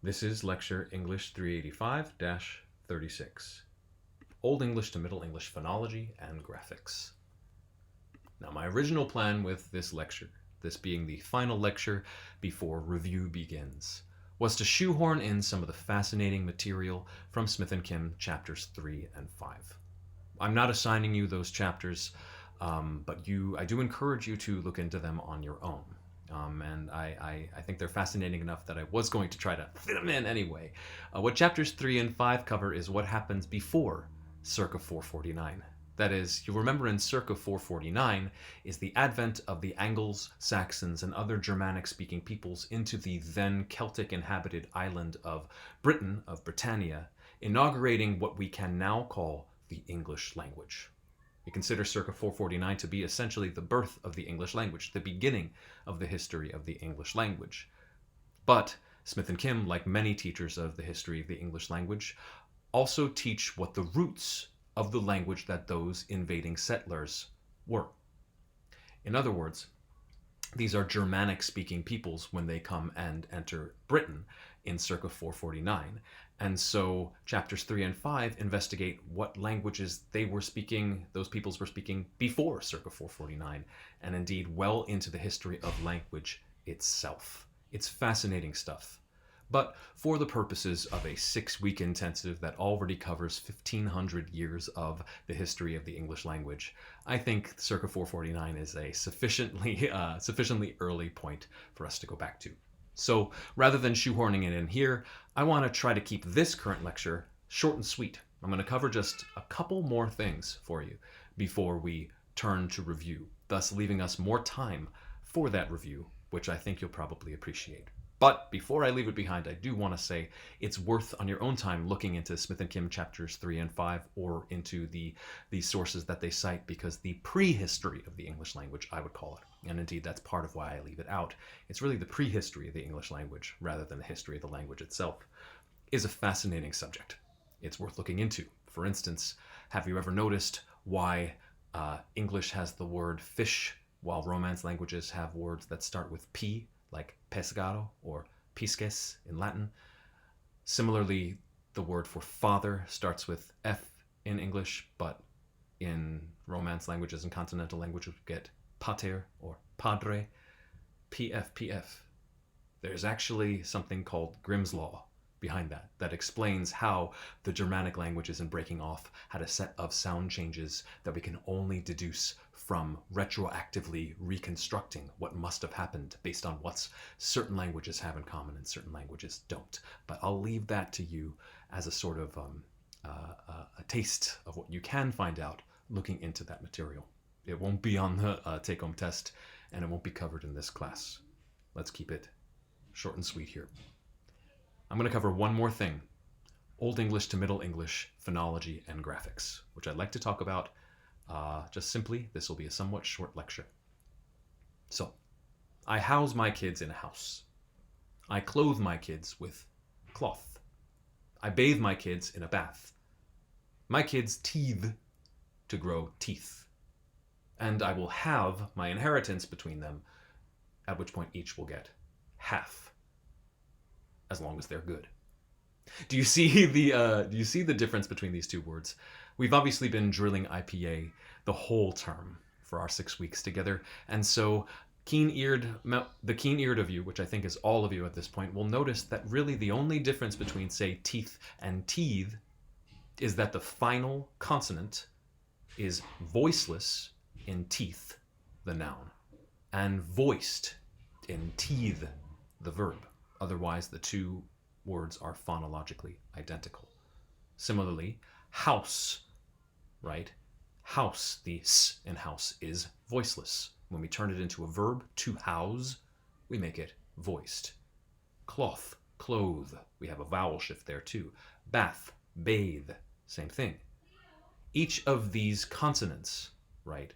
This is lecture English 385-36, Old English to Middle English Phonology and Graphics. Now, my original plan with this lecture, this being the final lecture before review begins, was to shoehorn in some of the fascinating material from Smith and Kim chapters 3 and 5. I'm not assigning you those chapters, but I do encourage you to look into them on your own. And I think they're fascinating enough that I was going to try to fit them in anyway. What chapters 3 and 5 cover is what happens before circa 449. That is, you'll remember in circa 449 is the advent of the Angles, Saxons, and other Germanic-speaking peoples into the then Celtic-inhabited island of Britain, of Britannia, inaugurating what we can now call the English language. We consider circa 449 to be essentially the birth of the English language, the beginning of the history of the English language. But Smith and Kim, like many teachers of the history of the English language, also teach what the roots of the language that those invading settlers were. In other words, these are Germanic-speaking peoples when they come and enter Britain in circa 449. And so chapters 3 and 5 investigate what languages they were speaking, those peoples were speaking before circa 449, and indeed well into the history of language itself. It's fascinating stuff. But for the purposes of a 6-week intensive that already covers 1,500 years of the history of the English language, I think circa 449 is a sufficiently early point for us to go back to. So rather than shoehorning it in here, I want to try to keep this current lecture short and sweet. I'm going to cover just a couple more things for you before we turn to review, thus leaving us more time for that review, which I think you'll probably appreciate. But before I leave it behind, I do want to say it's worth on your own time looking into Smith and Kim chapters 3 and 5 or into the sources that they cite, because the prehistory of the English language, I would call it, and indeed that's part of why I leave it out, it's really the prehistory of the English language rather than the history of the language itself, is a fascinating subject. It's worth looking into. For instance, have you ever noticed why English has the word fish while Romance languages have words that start with P, like pescado or pisces in Latin? Similarly, the word for father starts with F in English, but in Romance languages and continental languages we get pater or padre, PF. There's actually something called Grimm's Law behind that explains how the Germanic languages in breaking off had a set of sound changes that we can only deduce from retroactively reconstructing what must have happened based on what certain languages have in common and certain languages don't. But I'll leave that to you as a sort of a taste of what you can find out looking into that material. It won't be on the take-home test, and it won't be covered in this class. Let's keep it short and sweet here. I'm going to cover one more thing: Old English to Middle English phonology and graphics, which I'd like to talk about. Just simply, this will be a somewhat short lecture. So, I house my kids in a house. I clothe my kids with cloth. I bathe my kids in a bath. My kids teethe to grow teeth. And I will have my inheritance between them, at which point each will get half, as long as they're good. Do you see the difference between these two words? We've obviously been drilling IPA the whole term for our 6 weeks together, and so the keen-eared of you, which I think is all of you at this point, will notice that really the only difference between, say, teeth and teeth is that the final consonant is voiceless in teeth, the noun, and voiced in teeth, the verb. Otherwise, the two words are phonologically identical. Similarly, house, right? House, the s in house is voiceless. When we turn it into a verb, to house, we make it voiced. Cloth, clothe, we have a vowel shift there too. Bath, bathe, same thing. Each of these consonants, right,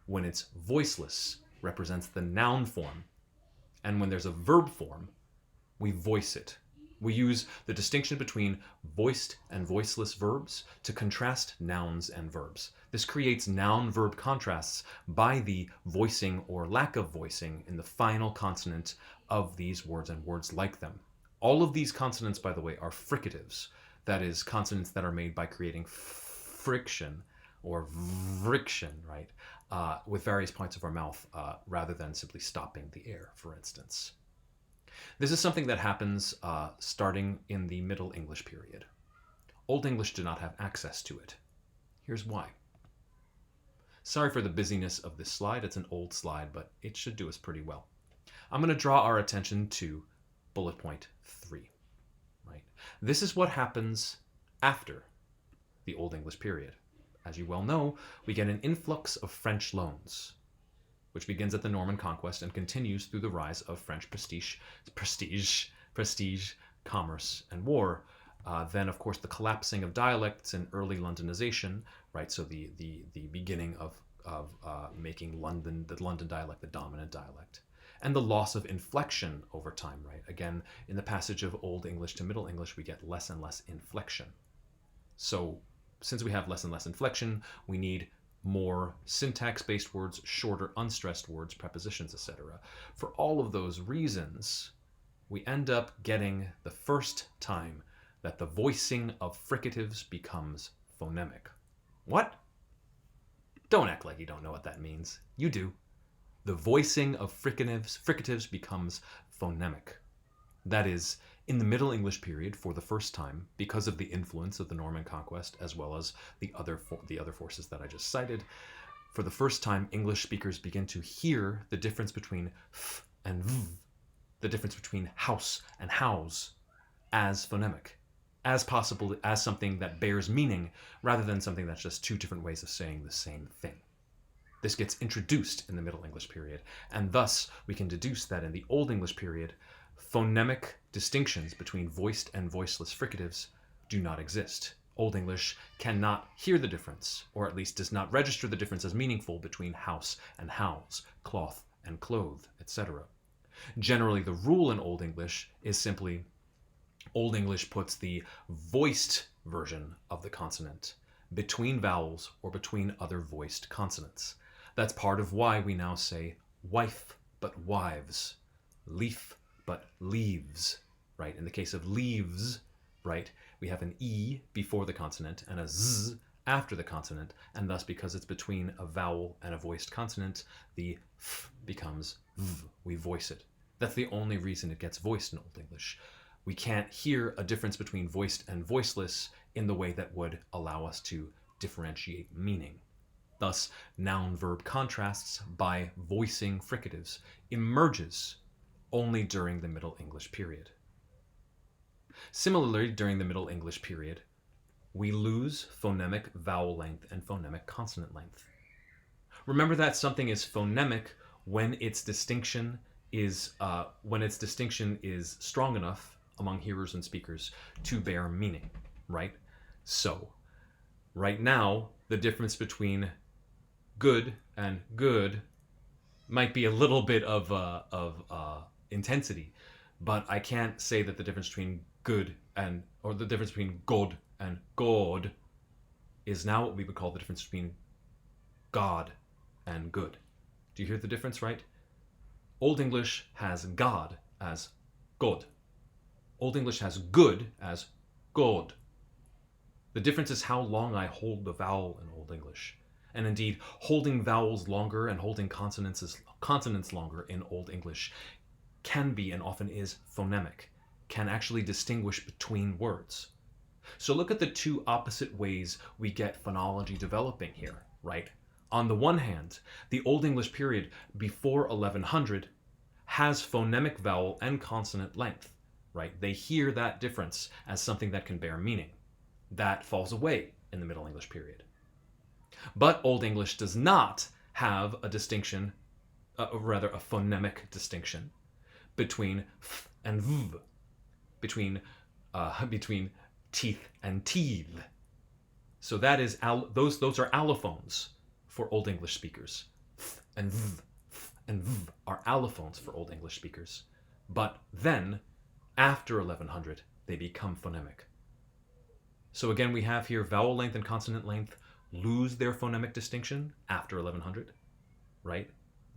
when it's voiceless, represents the noun form, and when there's a verb form, we voice it. We use the distinction between voiced and voiceless verbs to contrast nouns and verbs. This creates noun-verb contrasts by the voicing or lack of voicing in the final consonant of these words and words like them. All of these consonants, by the way, are fricatives. That is, consonants that are made by creating friction or friction, right, with various points of our mouth rather than simply stopping the air, for instance. This is something that happens starting in the Middle English period. Old English did not have access to it. Here's why. Sorry for the busyness of this slide. It's an old slide, but it should do us pretty well. I'm going to draw our attention to bullet point 3. Right? This is what happens after the Old English period. As you well know, we get an influx of French loans, which begins at the Norman conquest and continues through the rise of French prestige, commerce, and war. Then, of course, the collapsing of dialects and early Londonization, right? So the beginning of making the London dialect the dominant dialect, and the loss of inflection over time, right? Again, in the passage of Old English to Middle English, we get less and less inflection. So, since we have less and less inflection, we need more syntax-based words, shorter unstressed words, prepositions, etc. For all of those reasons, we end up getting the first time that the voicing of fricatives becomes phonemic. What? Don't act like you don't know what that means. You do. The voicing of fricatives becomes phonemic. That is, in the Middle English period, for the first time, because of the influence of the Norman conquest, as well as the other forces that I just cited, for the first time, English speakers begin to hear the difference between f and v, the difference between house and house, as phonemic, as possible, as something that bears meaning, rather than something that's just two different ways of saying the same thing. This gets introduced in the Middle English period, and thus we can deduce that in the Old English period, phonemic distinctions between voiced and voiceless fricatives do not exist. Old English cannot hear the difference, or at least does not register the difference as meaningful between house and house, cloth and clothe, etc. Generally, the rule in Old English is simply Old English puts the voiced version of the consonant between vowels or between other voiced consonants. That's part of why we now say wife but wives, leaf but leaves, right? In the case of leaves, right, we have an E before the consonant and a Z after the consonant, and thus because it's between a vowel and a voiced consonant, the F becomes V. We voice it. That's the only reason it gets voiced in Old English. We can't hear a difference between voiced and voiceless in the way that would allow us to differentiate meaning. Thus, noun-verb contrasts by voicing fricatives emerges only during the Middle English period. Similarly, during the Middle English period, we lose phonemic vowel length and phonemic consonant length. Remember that something is phonemic when its distinction is strong enough among hearers and speakers to bear meaning, right? So, right now, the difference between good and good might be a little bit of intensity, but I can't say that the difference between good or the difference between God and God is now what we would call the difference between God and good. Do you hear the difference, right? Old English has God as God. Old English has good as God. The difference is how long I hold the vowel in Old English. And indeed, holding vowels longer and holding consonants longer in Old English can be and often is phonemic, can actually distinguish between words. So look at the two opposite ways we get phonology developing here, right? On the one hand, the Old English period before 1100 has phonemic vowel and consonant length, right? They hear that difference as something that can bear meaning. That falls away in the Middle English period. But Old English does not have a distinction, rather a phonemic distinction, between f and v, between teeth and teeth. So that is those are allophones for Old English speakers. F and v are allophones for Old English speakers. But then, after 1100, they become phonemic. So again, we have here vowel length and consonant length lose their phonemic distinction after 1100, right?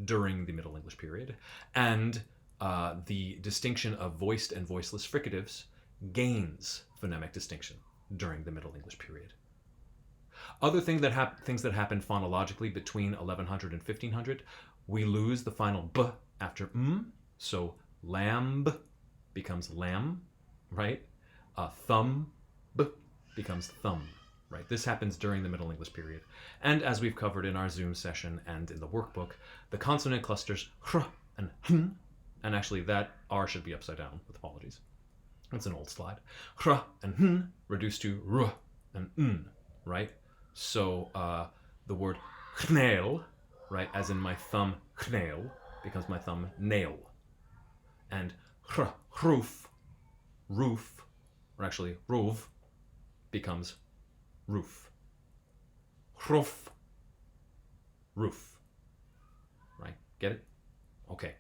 During the Middle English period. And the distinction of voiced and voiceless fricatives gains phonemic distinction during the Middle English period. Other things that happen phonologically between 1100 and 1500, we lose the final b after m, so lamb becomes lamb, right? Thumb becomes thumb, right? This happens during the Middle English period. And as we've covered in our Zoom session and in the workbook, the consonant clusters hr and hm, and actually that R should be upside down, with apologies. It's an old slide. Hr and hm reduced to r and n, right? So the word knail, right, as in my thumb knail, becomes my thumb nail. And roof, or actually roof, becomes roof. Roof, roof. Right? Get it? Okay.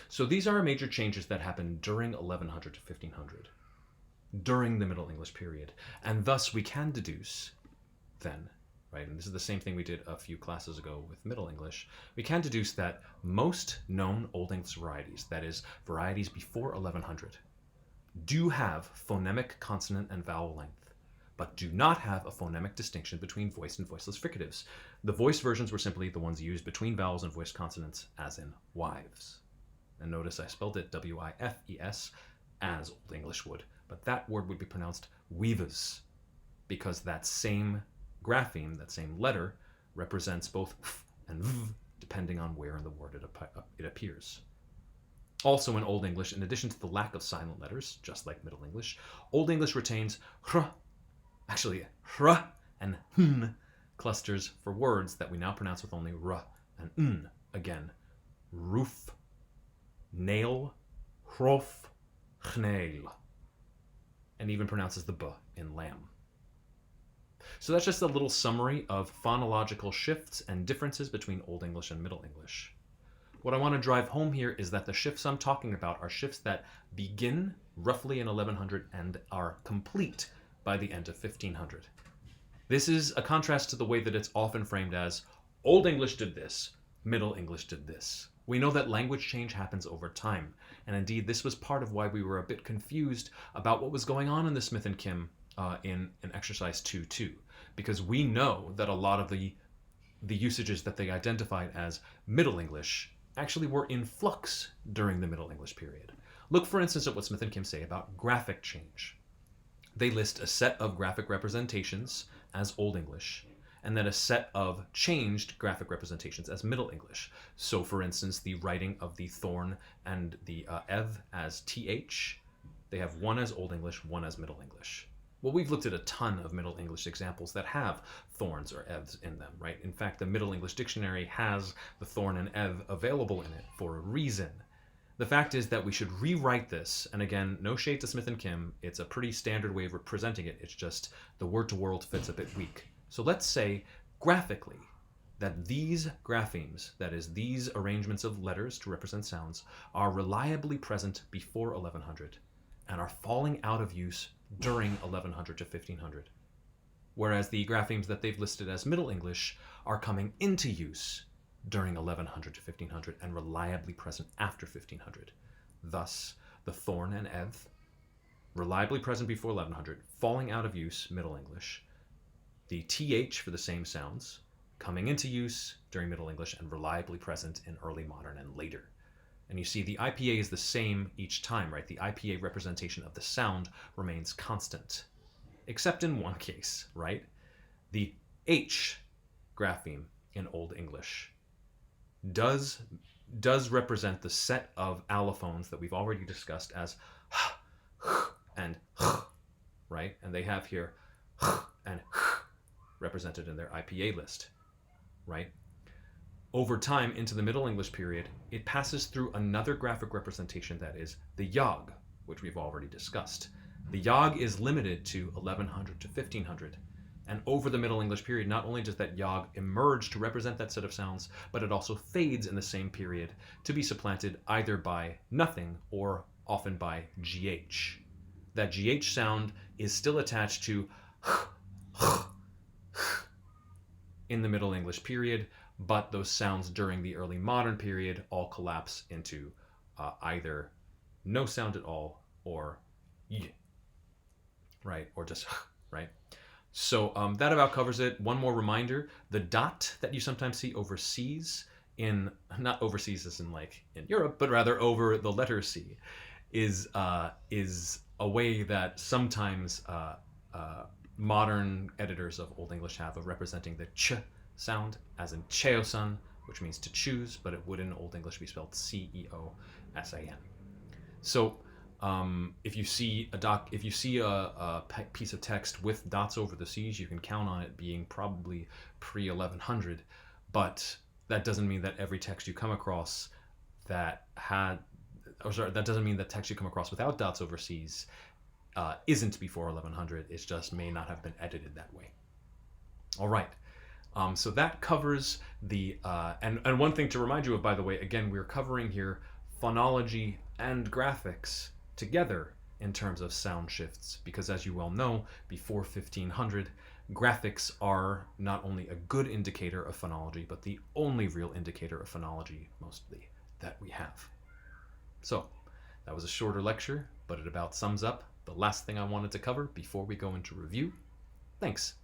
So these are major changes that happen during 1100 to 1500, during the Middle English period. And thus we can deduce then, right, and this is the same thing we did a few classes ago with Middle English, we can deduce that most known Old English varieties, that is, varieties before 1100, do have phonemic consonant and vowel length, but do not have a phonemic distinction between voiced and voiceless fricatives. The voiced versions were simply the ones used between vowels and voiced consonants, as in wives. And notice I spelled it W-I-F-E-S, as Old English would, but that word would be pronounced weavers, because that same grapheme, that same letter, represents both f and v, depending on where in the word it appears. Also in Old English, in addition to the lack of silent letters, just like Middle English, Old English retains hr and hm clusters for words that we now pronounce with only r and n. Again, roof, nail, hrof, chnail, and even pronounces the b in lamb. So that's just a little summary of phonological shifts and differences between Old English and Middle English. What I want to drive home here is that the shifts I'm talking about are shifts that begin roughly in 1100 and are complete by the end of 1500. This is a contrast to the way that it's often framed as Old English did this, Middle English did this. We know that language change happens over time, and indeed this was part of why we were a bit confused about what was going on in the Smith and Kim in exercise 2.2, because we know that a lot of the usages that they identified as Middle English actually were in flux during the Middle English period. Look, for instance, at what Smith and Kim say about graphic change. They list a set of graphic representations as Old English, and then a set of changed graphic representations as Middle English. So, for instance, the writing of the thorn and the ev as th, they have one as Old English, one as Middle English. Well, we've looked at a ton of Middle English examples that have thorns or evs in them, right? In fact, the Middle English Dictionary has the thorn and ev available in it for a reason. The fact is that we should rewrite this, and again, no shade to Smith and Kim, it's a pretty standard way of presenting it, it's just the word-to-world fit's a bit weak. So let's say, graphically, that these graphemes, that is, these arrangements of letters to represent sounds, are reliably present before 1100, and are falling out of use during 1100 to 1500. Whereas the graphemes that they've listed as Middle English are coming into use during 1100 to 1500 and reliably present after 1500. Thus, the thorn and ev, reliably present before 1100, falling out of use, Middle English. The th for the same sounds, coming into use during Middle English and reliably present in early modern and later. And you see the IPA is the same each time, right? The IPA representation of the sound remains constant, except in one case, right? The H grapheme in Old English does represent the set of allophones that we've already discussed as h and h, right? And they have here h and h represented in their IPA list, right? Over time, into the Middle English period, it passes through another graphic representation that is the yog, which we've already discussed. The yog is limited to 1100 to 1500, and over the Middle English period, not only does that yog emerge to represent that set of sounds, but it also fades in the same period to be supplanted either by nothing or often by GH. That GH sound is still attached to in the Middle English period, but those sounds during the early modern period all collapse into either no sound at all or y, right? Or just right? So that about covers it. One more reminder: the dot that you sometimes see overseas, in not overseas as in like in Europe, but rather over the letter C, is a way that sometimes modern editors of Old English have of representing the ch sound, as in cheosan, which means to choose, but it would in Old English be spelled Ceosan. So if you see a piece of text with dots over the C's, you can count on it being probably pre 1100. But that doesn't mean that every text you come across that had, or sorry, that doesn't mean that text you come across without dots over C's isn't before 1100. It just may not have been edited that way. All right. So that covers the and one thing to remind you of, by the way, again, we're covering here phonology and graphics together in terms of sound shifts, because as you well know, before 1500, graphics are not only a good indicator of phonology, but the only real indicator of phonology, mostly, that we have. So that was a shorter lecture, but it about sums up the last thing I wanted to cover before we go into review. Thanks.